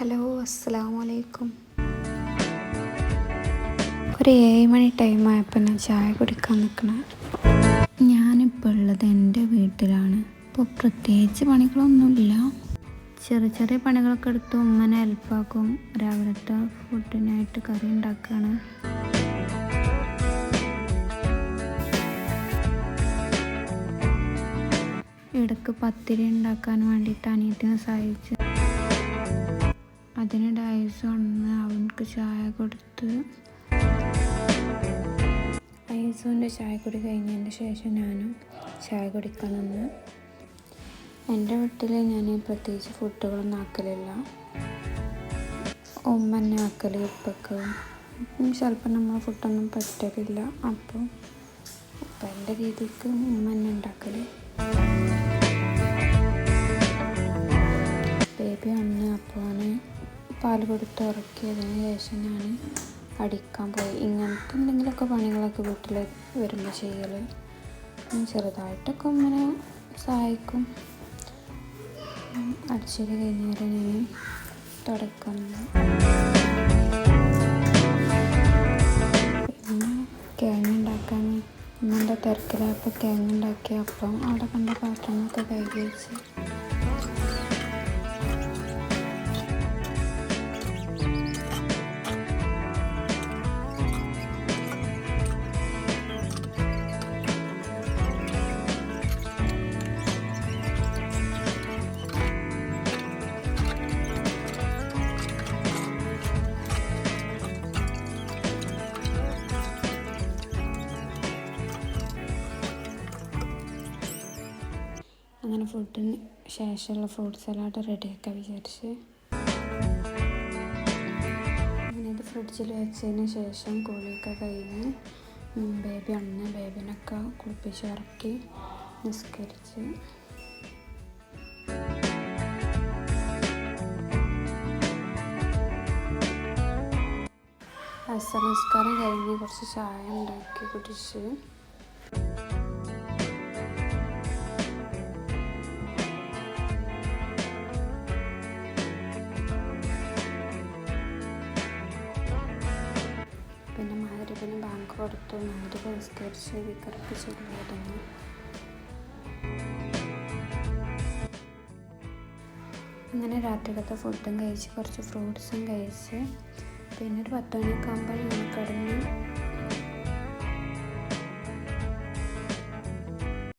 Hello, അസ്സലാമു അലൈക്കും. ഒരു 7 മണി ടൈമായപ്പോൾ ഞാൻ ചായ കുടിക്കാൻ നിൽക്കണേ. ഞാനിപ്പോൾ ഉള്ളത് എൻ്റെ വീട്ടിലാണ്. ഇപ്പോൾ പ്രത്യേകിച്ച് പണികളൊന്നുമില്ല. ചെറിയ ചെറിയ പണികളൊക്കെ എടുത്ത് ഉമ്മനെ ഹെൽപ്പാക്കും. രാവിലത്തെ ഫുഡിനായിട്ട് കറി ഉണ്ടാക്കുകയാണ്. ഇടയ്ക്ക് പത്തിരി ഉണ്ടാക്കാൻ വേണ്ടിയിട്ട് അനിയത്തിനെ സഹായിച്ച് അതിന് ഡൈസ് വന്ന് അവനക്ക് ചായ കൊടുത്ത് ഐസോൻ്റെ ചായ കുടി കഴിഞ്ഞതിന് ശേഷം ഞാനും ചായ കുടിക്കാൻ നിന്ന്. എൻ്റെ വീട്ടിൽ ഞാൻ പ്രത്യേകിച്ച് ഫുഡുകളൊന്നും ആക്കലില്ല. ഉമ്മ തന്നെ ആക്കൽ. ഇപ്പൊക്ക് ചിലപ്പോൾ നമ്മൾ ഫുഡൊന്നും പറ്റലില്ല. അപ്പോൾ എൻ്റെ രീതിക്ക് ഉമ്മ തന്നെ ഉണ്ടാക്കൽ. ബേബി വന്ന് അപ്പോൾ പാൽ കൊടുത്ത് ഉറക്കിയതിന് ശേഷം ഞാൻ അടിക്കാൻ പോയി. ഇങ്ങനത്തെ എന്തെങ്കിലുമൊക്കെ പണികളൊക്കെ വീട്ടിൽ വരുമ്പോൾ ചെയ്യൽ. ചെറുതായിട്ടൊക്കെ ഇങ്ങനെ സഹായിക്കും. അടിച്ചത് കഴിഞ്ഞാൽ ഞാൻ തുടക്കുന്നു. പിന്നെ കിഴങ്ങ് ഉണ്ടാക്കാൻ ഇന്നെൻ്റെ തിരക്കിലായപ്പോൾ കിഴങ്ങ് ഉണ്ടാക്കി. അപ്പം അവിടെ കണ്ട പാത്രങ്ങളൊക്കെ കഴുകി വെച്ച് അങ്ങനെ ഫുഡിന് ശേഷമുള്ള ഫ്രൂട്ട് സലാഡ് റെഡിയാക്കാൻ വിചാരിച്ച് അങ്ങനെ ഇത് ഫ്രിഡ്ജിൽ വെച്ചതിന് ശേഷം കുളിയൊക്കെ കഴിഞ്ഞ് ബേബി അന്ന് ബേബിനൊക്കെ കുളിപ്പിച്ച് ഇറക്കി നിസ്കരിച്ച് അസർ നിസ്കാരം കഴിഞ്ഞ് കുറച്ച് ചായ ഉണ്ടാക്കി കുടിച്ച് പിന്നെ മഗ്‌രിബിന് ബാങ്ക് കൊടുത്തു. മഗ്‌രിബ് നിസ്കരിച്ച് വിക്കറൊക്കെ ചെല്ലുമായിരുന്നു. അങ്ങനെ രാത്രിക്കത്തെ ഫുഡും കഴിച്ച് കുറച്ച് ഫ്രൂട്ട്സും കഴിച്ച് പിന്നെ ഒരു 10 മണിയൊക്കെ ആകുമ്പോൾ ഞാൻ കിടന്ന്